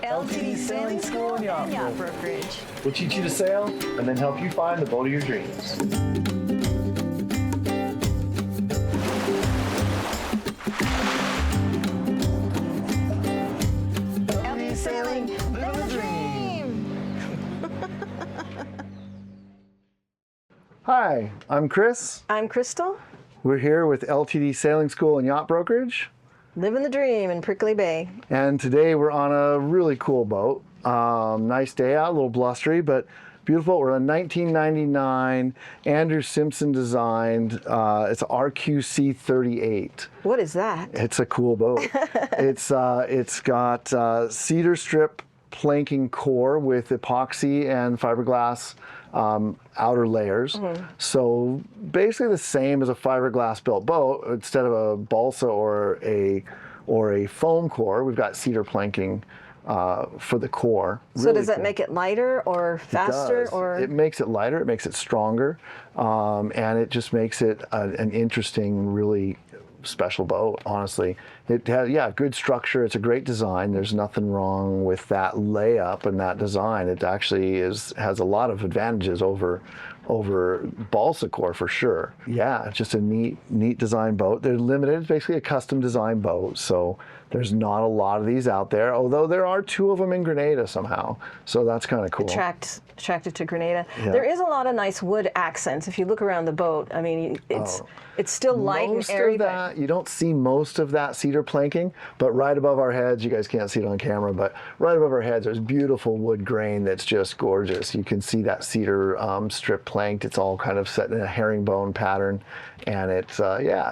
LTD Sailing School and Yacht Brokerage. We'll teach you to sail and then help you find the boat of your dreams. LTD Sailing, live the dream! Hi, I'm Chris. I'm Crystal. We're here with LTD Sailing School and Yacht Brokerage. Living the dream in Prickly Bay. And today we're on a really cool boat. Nice day out, a little blustery, but beautiful. We're on 1999 Andrew Simpson designed. It's a RQC 38. What is that? It's a cool boat. It's got cedar strip planking core with epoxy and fiberglass outer layers. So basically the same as a fiberglass built boat. Instead of a balsa or a foam core, we've got cedar planking for the core. So really does that make it lighter or faster? It makes it lighter, it makes it stronger, and it just makes it an interesting, really special boat, honestly. It has, good structure. It's a great design. There's nothing wrong with that layup and that design. It actually has a lot of advantages over balsa core for sure. Yeah, it's just a neat design boat. They're limited. It's basically a custom design boat, so there's not a lot of these out there, although there are 2 of them in Grenada somehow, so that's kind of cool. Attracted to Grenada. Yeah. There is a lot of nice wood accents if you look around the boat. I mean, it's still light and airy. You don't see most of that cedar planking, but right above our heads, you guys can't see it on camera, but right above our heads, there's beautiful wood grain that's just gorgeous. You can see that cedar strip planked. It's all kind of set in a herringbone pattern, and it's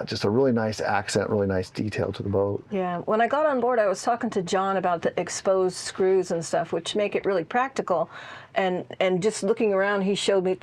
just a really nice accent, really nice detail to the boat. Yeah, when I got on board, I was talking to John about the exposed screws and stuff, which make it really practical. And just looking around, he showed me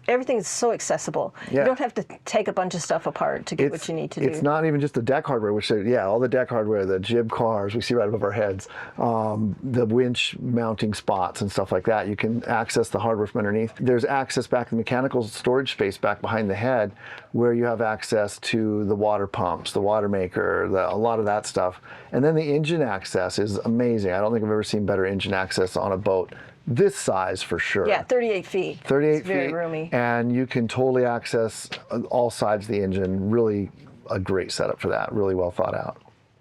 everything is so accessible. Yeah. You don't have to take a bunch of stuff apart to get what you need to do. It's not even just the deck hardware, which all the deck hardware, the jib cars we see right above our heads, the winch mounting spots and stuff like that. You can access the hardware from underneath. There's access back in the mechanical storage space back behind the head, where you have access to the water pumps, the Watermaker, a lot of that stuff. And then the engine access is amazing. I don't think I've ever seen better engine access on a boat this size for sure. Yeah, 38 feet. 38 it's very roomy. And you can totally access all sides of the engine. Really a great setup for that. Really well thought out.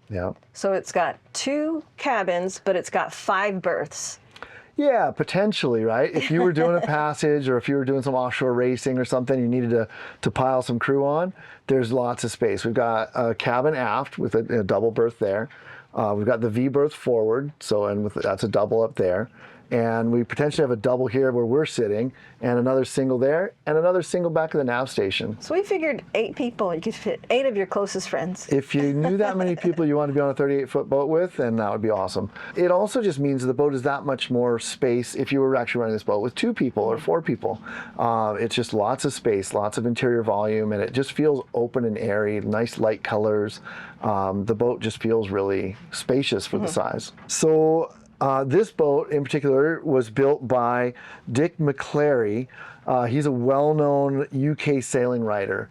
Yeah. So it's got 2 cabins, but it's got 5 berths. Yeah, potentially, right? If you were doing a passage or if you were doing some offshore racing or something, you needed to pile some crew on, there's lots of space. We've got a cabin aft with a double berth there. We've got the V berth forward, that's a double up there. And we potentially have a double here where we're sitting, and another single there, and another single back of the Navstation. So we figured 8 people. You could fit 8 of your closest friends. If you knew that many people you want to be on a 38-foot boat with, then that would be awesome. It also just means the boat is that much more space if you were actually running this boat with 2 people or 4 people. It's just lots of space, lots of interior volume, and it just feels open and airy, nice light colors. The boat just feels really spacious for the size. So this boat in particular was built by Dick McKlarey. He's a well-known UK sailing writer.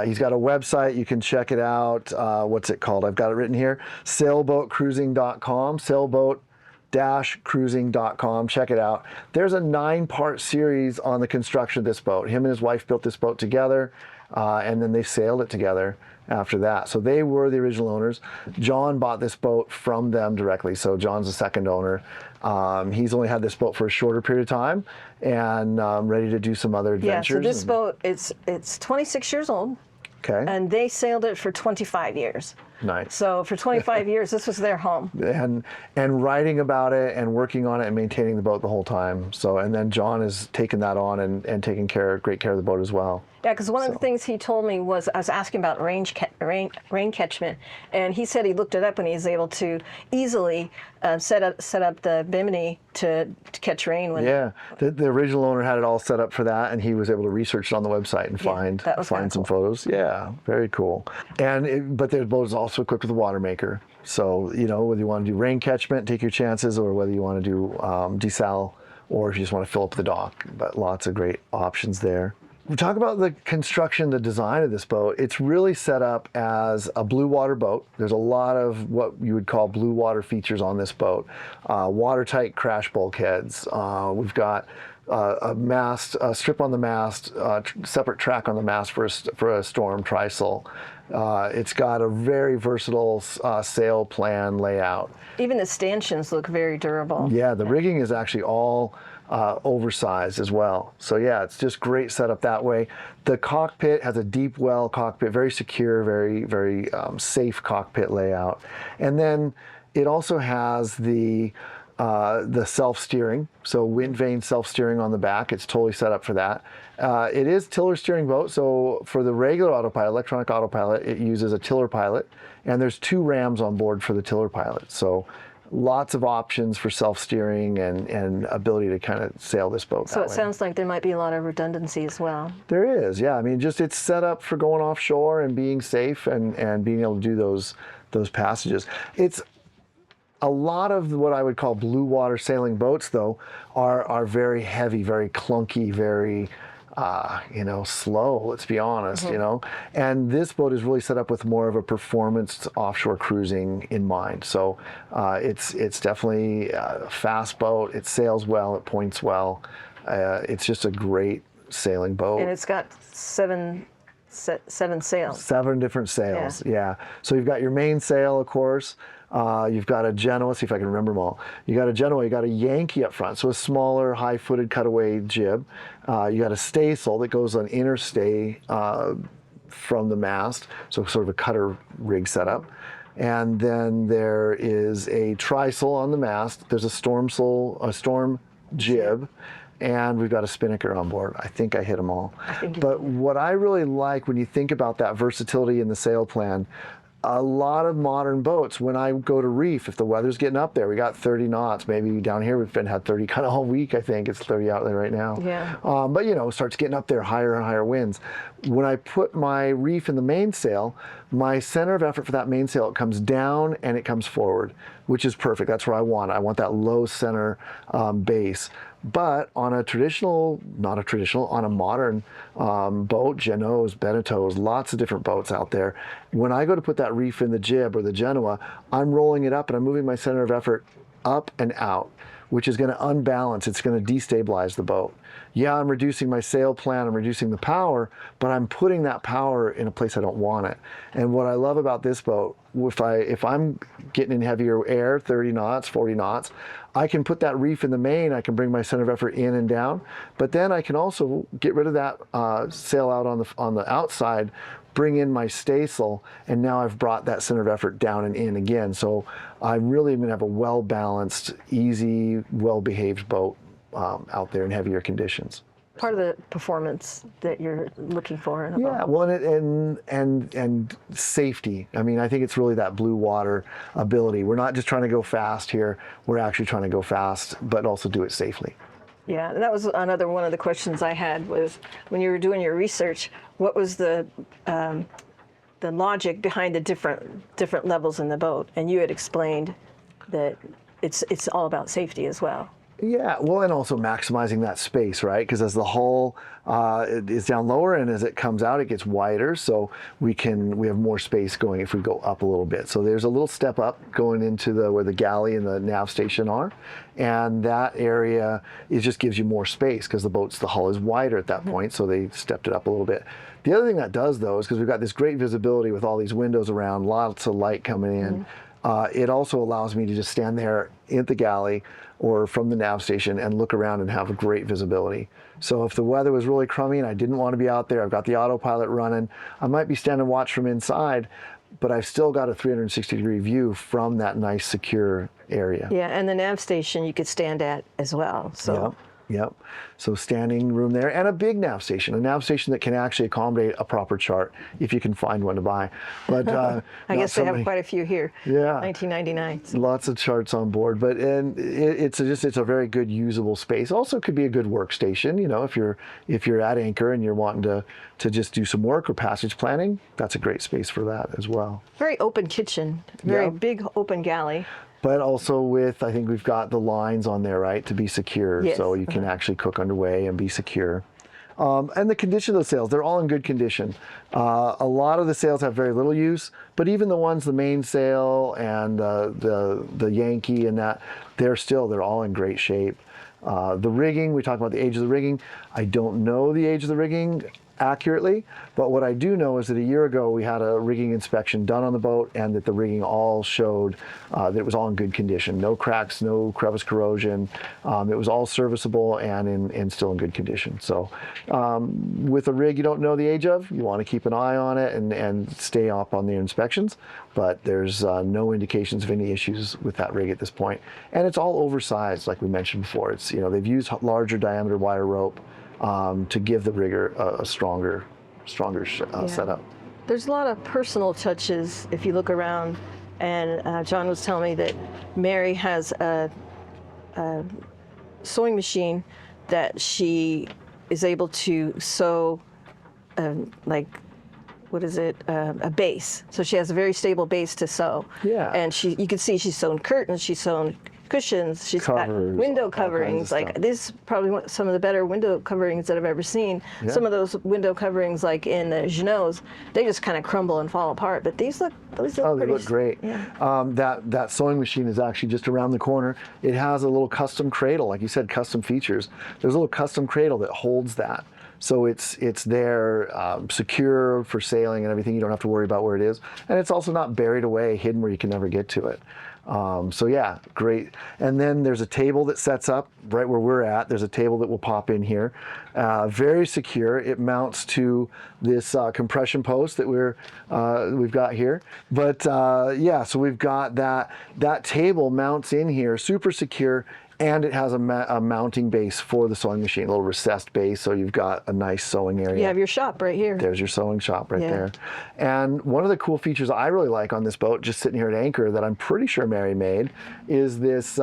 He's got a website, you can check it out. What's it called? I've got it written here, sailboatcruising.com, sailboat-cruising.com. Check it out. There's a 9-part series on the construction of this boat. Him and his wife built this boat together, and then they sailed it together after that. So they were the original owners. John bought this boat from them directly, so John's the second owner. He's only had this boat for a shorter period of time and ready to do some other adventures. Yeah, so this boat, it's 26 years old. Okay. And they sailed it for 25 years. Nice. So for 25 years, this was their home. And writing about it and working on it and maintaining the boat the whole time. So, and then John has taken that on and taking great care of the boat as well. Yeah, because one of the things he told me was, I was asking about rain catchment, and he said he looked it up and he was able to easily set up the Bimini to catch rain. Yeah, the original owner had it all set up for that, and he was able to research it on the website and find some photos. Yeah, very cool. But their boat is also equipped with a Watermaker. So, whether you want to do rain catchment, take your chances, or whether you want to do desal, or if you just want to fill up the dock. But lots of great options there. We talk about the construction, the design of this boat. It's really set up as a blue water boat. There's a lot of what you would call blue water features on this boat. Watertight crash bulkheads. We've got a mast, a strip on the mast, separate track on the mast for a storm trysail. It's got a very versatile sail plan layout. Even the stanchions look very durable. Yeah, the rigging is actually all oversized as well. So yeah, it's just great setup that way. The cockpit has a deep well cockpit, very secure, very safe cockpit layout. And then it also has the self-steering, so wind vane self-steering on the back. It's totally set up for that. It is tiller steering boat, so for the regular autopilot, electronic autopilot, it uses a tiller pilot, and there's 2 rams on board for the tiller pilot. So lots of options for self-steering and ability to kind of sail this boat. So it sounds like there might be a lot of redundancy as well. There is, yeah. I mean, just it's set up for going offshore and being safe and being able to do those passages. It's a lot of what I would call blue water sailing boats, though, are very heavy, very clunky, very slow, let's be honest, and this boat is really set up with more of a performance offshore cruising in mind. So it's definitely a fast boat. It sails well, it points well. It's just a great sailing boat. And it's got seven sails. 7 different sails, yeah. So you've got your main sail, of course. You've got a Genoa, see if I can remember them all. You got a Genoa, you got a Yankee up front, so a smaller, high-footed cutaway jib. You got a staysail that goes on inner stay from the mast, so sort of a cutter rig setup. And then there is a trysail on the mast. There's a storm jib, and we've got a spinnaker on board. I think I hit them all. But what I really like when you think about that versatility in the sail plan, a lot of modern boats, when I go to reef, if the weather's getting up there, we got 30 knots, maybe down here we've had 30 kind of all week, I think. It's 30 out there right now. Yeah. But it starts getting up there, higher and higher winds. When I put my reef in the mainsail, my center of effort for that mainsail, it comes down and it comes forward, which is perfect. That's where I want it. I want that low center base. But on a on a modern boat, Genoas, Beneteaus, lots of different boats out there. When I go to put that reef in the jib or the Genoa, I'm rolling it up and I'm moving my center of effort up and out, which is going to unbalance. It's going to destabilize the boat. Yeah, I'm reducing my sail plan, I'm reducing the power, but I'm putting that power in a place I don't want it. And what I love about this boat, if I'm getting in heavier air, 30 knots, 40 knots, I can put that reef in the main, I can bring my center of effort in and down, but then I can also get rid of that sail out on the outside, bring in my staysail, and now I've brought that center of effort down and in again. So I really am going to have a well-balanced, easy, well-behaved boat out there in heavier conditions. Part of the performance that you're looking for in a boat. Yeah, well, and safety. I mean, I think it's really that blue water ability. We're not just trying to go fast here. We're actually trying to go fast, but also do it safely. Yeah, and that was another one of the questions I had was when you were doing your research, what was the logic behind the different levels in the boat? And you had explained that it's all about safety as well. Yeah, well, and also maximizing that space, right? Because as the hull is down lower and as it comes out, it gets wider, so we have more space going if we go up a little bit. So there's a little step up going into where the galley and the Navstation are, and that area just gives you more space because the hull is wider at that point, so they stepped it up a little bit. The other thing that does, though, is because we've got this great visibility with all these windows around, lots of light coming in. It also allows me to just stand there at the galley or from the Navstation and look around and have a great visibility. So if the weather was really crummy and I didn't want to be out there, I've got the autopilot running, I might be standing watch from inside, but I've still got a 360-degree view from that nice, secure area. Yeah, and the Navstation you could stand at as well. So. Yep. So standing room there, and a big Navstation that can actually accommodate a proper chart if you can find one to buy. But I guess they have quite a few here. Yeah. 1999. So. Lots of charts on board, but it's a very good usable space. Also, could be a good workstation. If you're at anchor and you're wanting to just do some work or passage planning, that's a great space for that as well. Very open kitchen. Very big open galley. But also I think we've got the lines on there, right, to be secure. Yes. So you can actually cook underway and be secure. And the condition of the sails, they're all in good condition. A lot of the sails have very little use, but even the ones, the mainsail and the Yankee and that, they're all in great shape. The rigging, we talk about the age of the rigging. I don't know the age of the rigging accurately, but what I do know is that a year ago we had a rigging inspection done on the boat, and that the rigging all showed that it was all in good condition. No cracks, no crevice corrosion. It was all serviceable and still in good condition. So with a rig you don't know the age of, you want to keep an eye on it and stay up on the inspections, but there's no indications of any issues with that rig at this point. And it's all oversized, like we mentioned before. It's, they've used larger diameter wire rope to give the rigger a stronger setup. There's a lot of personal touches if you look around, and John was telling me that Mary has a sewing machine that she is able to sew, a base. So she has a very stable base to sew. Yeah. And you can see she's sewn curtains, she's sewn cushions, she's got Covers, window coverings. Like, this is probably some of the better window coverings that I've ever seen. Yeah. Some of those window coverings, like in the Genots, they just kind of crumble and fall apart. But these look pretty. They look great. Yeah. That sewing machine is actually just around the corner. It has a little custom cradle, like you said, custom features. There's a little custom cradle that holds that. So it's there, secure for sailing and everything. You don't have to worry about where it is. And it's also not buried away, hidden where you can never get to it. So yeah, great. And then there's a table that sets up right where we're at. There's a table that will pop in here. Very secure. It mounts to this compression post that we've got here. But yeah, so we've got that table mounts in here, super secure. And it has a mounting base for the sewing machine, a little recessed base, so you've got a nice sewing area. You have your shop right here. There's your sewing shop right there. And one of the cool features I really like on this boat, just sitting here at anchor, that I'm pretty sure Mary made, is this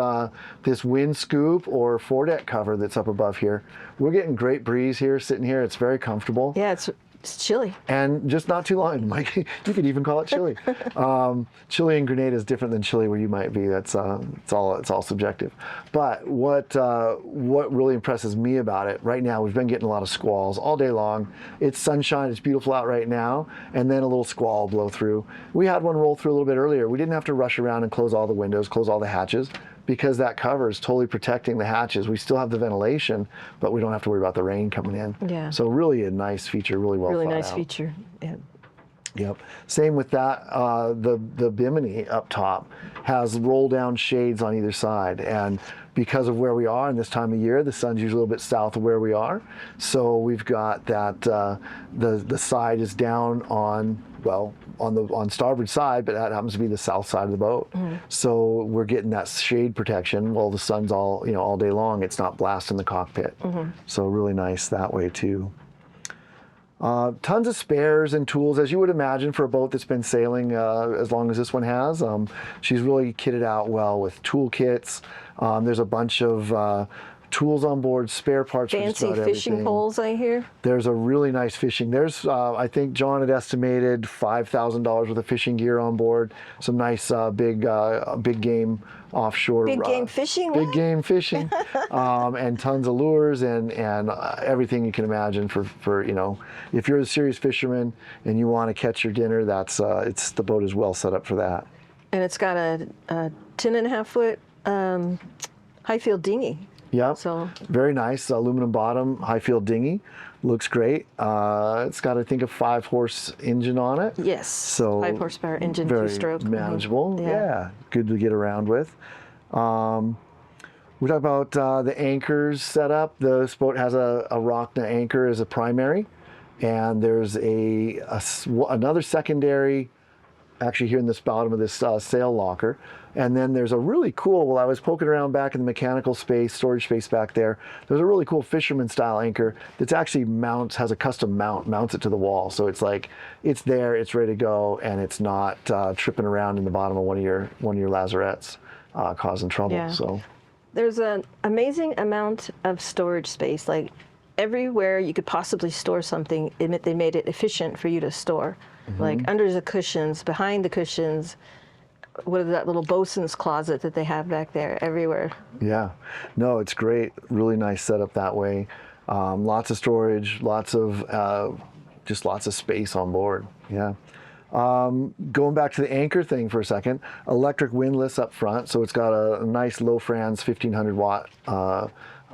wind scoop or foredeck cover that's up above here. We're getting great breeze here, sitting here. It's very comfortable. Yeah, it's chilly. And just not too long. Mike, you could even call it chilly. Chilly in Grenada is different than chilly where you might be. It's all subjective. But what really impresses me about it right now, we've been getting a lot of squalls all day long. It's sunshine. It's beautiful out right now, and then a little squall will blow through. We had one roll through a little bit earlier. We didn't have to rush around and close all the windows, close all the hatches, because that cover is totally protecting the hatches. We still have the ventilation, but we don't have to worry about the rain coming in. Yeah. So really a nice feature, really well thought out. Really nice feature. Yeah. Yep. Same with that. The Bimini up top has roll down shades on either side, and because of where we are in this time of year, the sun's usually a little bit south of where we are. So we've got that the side is down on starboard side, but that happens to be the south side of the boat. So we're getting that shade protection while the sun's all day long. It's not blasting the cockpit. So really nice that way too. Tons of spares and tools, as you would imagine for a boat that's been sailing as long as this one has. She's really kitted out well with tool kits. There's a bunch of tools on board, spare parts for just Fancy about fishing everything. poles, I hear. There's a really nice fishing. There's, I think John had estimated $5,000 worth of fishing gear on board. Some nice big game offshore. Big game fishing? Big What? game fishing, and tons of lures and everything you can imagine for if you're a serious fisherman and you want to catch your dinner, the boat is well set up for that. And it's got a 10.5 foot Highfield Dinghy. Yeah, So very nice aluminum bottom Highfield Dinghy. Looks great. It's got, I think, a 5-horse engine on it. yes, So 5 horsepower engine, very 2-stroke. manageable. Yeah. Yeah, good to get around with. We talk about the anchors set up. This boat has a Rockna anchor as a primary, and there's another secondary, actually here in this bottom of this sail locker. And then there's a really cool, I was poking around back in the mechanical space, storage space back there. There's a really cool fisherman style anchor that's actually has a custom mounts it to the wall. So it's like, it's there, it's ready to go, and it's not tripping around in the bottom of one of your lazarettes causing trouble. Yeah. So There's an amazing amount of storage space. Like everywhere you could possibly store something, they made it efficient for you to store. Like under the cushions, behind the cushions, what is that little bosun's closet that they have back there, everywhere. yeah, no, it's great. Really nice setup that way. Lots of storage, just lots of space on board. Yeah. Going back to the anchor thing for a second, electric windlass up front. So it's got a nice low Franz 1500 watt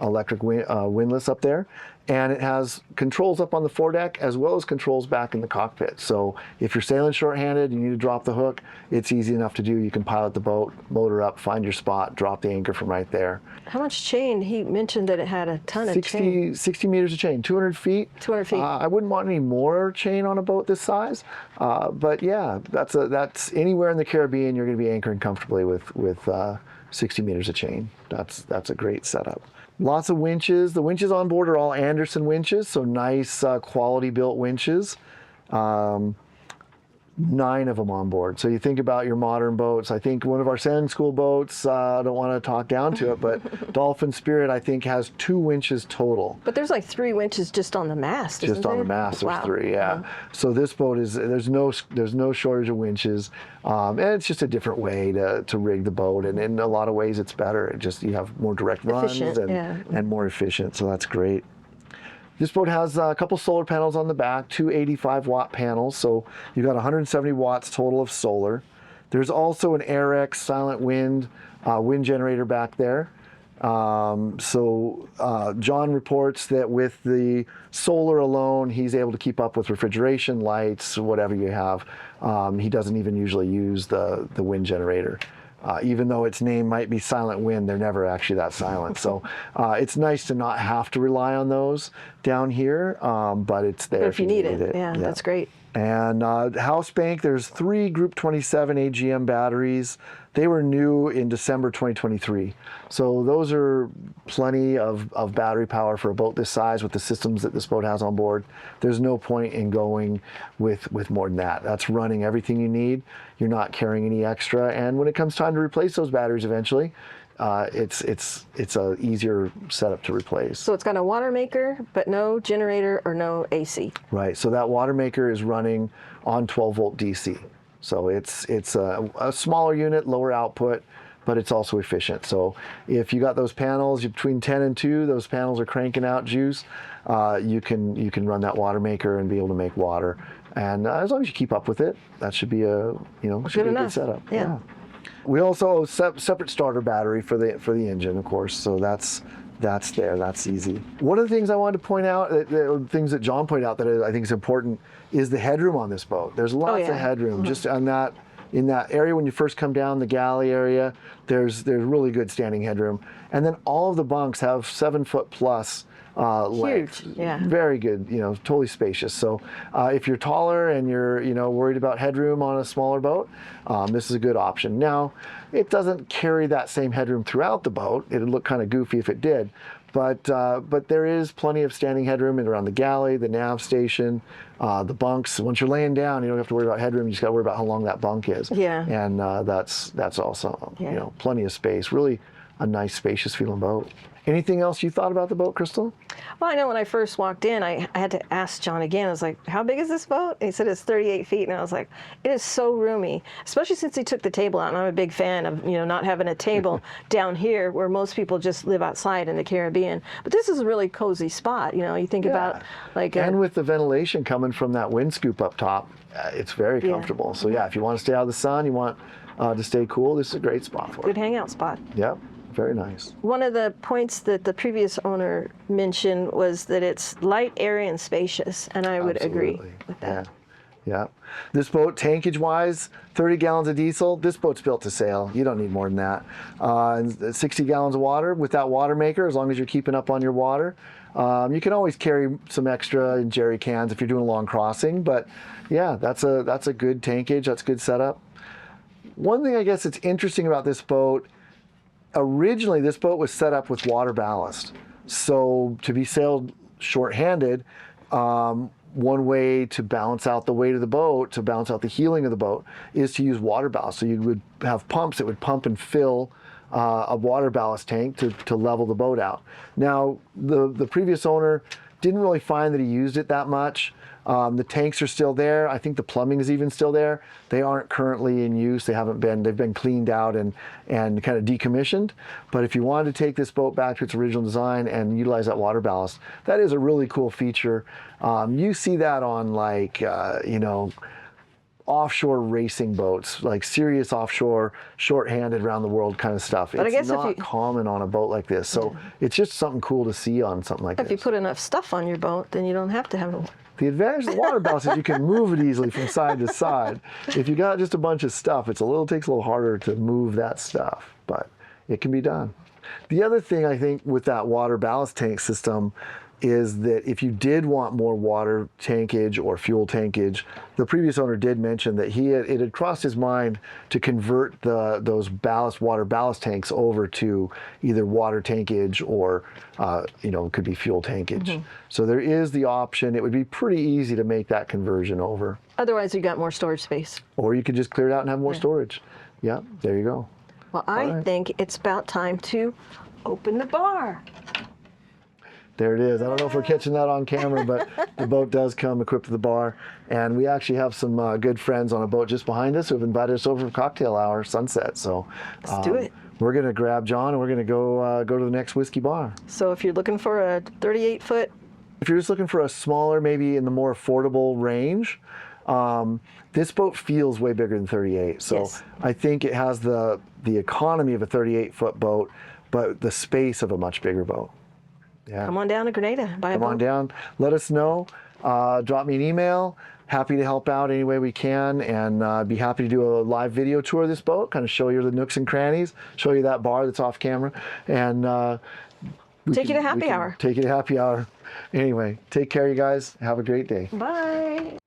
electric windlass up there. And it has controls up on the foredeck as well as controls back in the cockpit. So if you're sailing shorthanded, you need to drop the hook, it's easy enough to do. You can pilot the boat, motor up, find your spot, drop the anchor from right there. How much chain? He mentioned that it had a ton of chain. 60 meters of chain, 200 feet. 200 feet. I wouldn't want any more chain on a boat this size, but yeah, that's anywhere in the Caribbean you're going to be anchoring comfortably with 60 meters of chain. That's a great setup. Lots of winches. The winches on board are all Anderson winches, so nice quality built winches. 9 of them on board. So you think about your modern boats. I think one of our sailing school boats, I don't want to talk down to it, but Dolphin Spirit, I think, has 2 winches total. But there's like 3 winches just on the mast, isn't Just on there? the mast, there's Wow. 3, yeah. So this boat there's no shortage of winches, and it's just a different way to rig the boat, and in a lot of ways it's better. You have more direct runs Efficient, yeah. and more efficient, so that's great. This boat has a couple solar panels on the back, 2 85-watt panels, so you've got 170 watts total of solar. There's also an AirX silent wind generator back there. John reports that with the solar alone, he's able to keep up with refrigeration, lights, whatever you have. He doesn't even usually use the wind generator. Even though its name might be Silent Wind, they're never actually that silent. So it's nice to not have to rely on those down here, but it's there But if you need it. Yeah, that's great. And house bank, there's 3 Group 27 AGM batteries. They were new in December 2023. So those are plenty of battery power for a boat this size with the systems that this boat has on board. There's no point in going with more than that. That's running everything you need. You're not carrying any extra. And when it comes time to replace those batteries eventually, it's a easier setup to replace. So it's got a Watermaker, but no generator or no AC. Right. So that Watermaker is running on 12-volt DC. So it's a smaller unit, lower output, but it's also efficient. So if you got those panels between 10 and 2, those panels are cranking out juice. You can run that Watermaker and be able to make water. And as long as you keep up with it, that should be a good setup. Yeah. We also separate starter battery for the engine, of course. So that's there. That's easy. One of the things I wanted to point out, things that John pointed out that I think is important, is the headroom on this boat. There's lots of headroom just on that. In that area when you first come down the galley area, there's really good standing headroom, and then all of the bunks have 7-foot plus length. Huge, yeah. Very good, totally spacious. So if you're taller and you're worried about headroom on a smaller boat, this is a good option. Now, it doesn't carry that same headroom throughout the boat. It'd look kind of goofy if it did. But there is plenty of standing headroom around the galley, the nav station, the bunks. Once you're laying down, you don't have to worry about headroom. You just got to worry about how long that bunk is. Yeah. And that's also plenty of space. Really a nice, spacious feeling boat. Anything else you thought about the boat, Crystal? Well, I know when I first walked in, I had to ask John again. I was like, how big is this boat? And he said it's 38 feet. And I was like, it is so roomy, especially since he took the table out. And I'm a big fan of, not having a table down here where most people just live outside in the Caribbean. But this is a really cozy spot. You think about like... And with the ventilation coming from that wind scoop up top, it's very comfortable. So yeah, if you want to stay out of the sun, you want to stay cool, this is a great spot for it. Good hangout spot. Yep. Very nice. One of the points that the previous owner mentioned was that it's light, airy, and spacious, and I would agree with that. Yeah. This boat, tankage-wise, 30 gallons of diesel. This boat's built to sail. You don't need more than that. And 60 gallons of water with that Watermaker, as long as you're keeping up on your water. You can always carry some extra in jerry cans if you're doing a long crossing, but yeah, that's a good tankage. That's a good setup. One thing I guess that's interesting about this boat, originally this boat was set up with water ballast. So to be sailed short-handed, one way to balance out the weight of the boat, to balance out the heeling of the boat, is to use water ballast. So you would have pumps that would pump and fill a water ballast tank to level the boat out. Now, the previous owner didn't really find that he used it that much. The tanks are still there. I think the plumbing is even still there. They aren't currently in use. They've been cleaned out and kind of decommissioned. But if you wanted to take this boat back to its original design and utilize that water ballast, that is a really cool feature. You see that on like, you know, offshore racing boats, like serious offshore, short-handed around the world kind of stuff. But it's I guess not common on a boat like this. So it's just something cool to see on something like this. If you put enough stuff on your boat, then you don't have to have a... The advantage of the water ballast is you can move it easily from side to side. If you got just a bunch of stuff, takes a little harder to move that stuff, but it can be done. The other thing I think with that water ballast tank system is that if you did want more water tankage or fuel tankage, the previous owner did mention that it had crossed his mind to convert those water ballast tanks over to either water tankage or you know, it could be fuel tankage. So there is the option. It would be pretty easy to make that conversion over. Otherwise, you got more storage space. Or you could just clear it out and have more storage. Yeah, there you go. Well, I think it's about time to open the bar. There it is. I don't know if we're catching that on camera, but the boat does come equipped with a bar. And we actually have some good friends on a boat just behind us who have invited us over for cocktail hour, sunset. So let's do it. We're going to grab John and we're going to go to the next whiskey bar. So if you're looking for a 38-foot, if you're just looking for a smaller, maybe in the more affordable range, this boat feels way bigger than 38. So yes. I think it has the economy of a 38-foot boat, but the space of a much bigger boat. Yeah. Come on down to Grenada. Buy a boat. Come on down. Let us know. Drop me an email. Happy to help out any way we can, and be happy to do a live video tour of this boat, kind of show you the nooks and crannies, show you that bar that's off camera, and take you to happy hour. Take you to happy hour. Anyway, take care, you guys. Have a great day. Bye.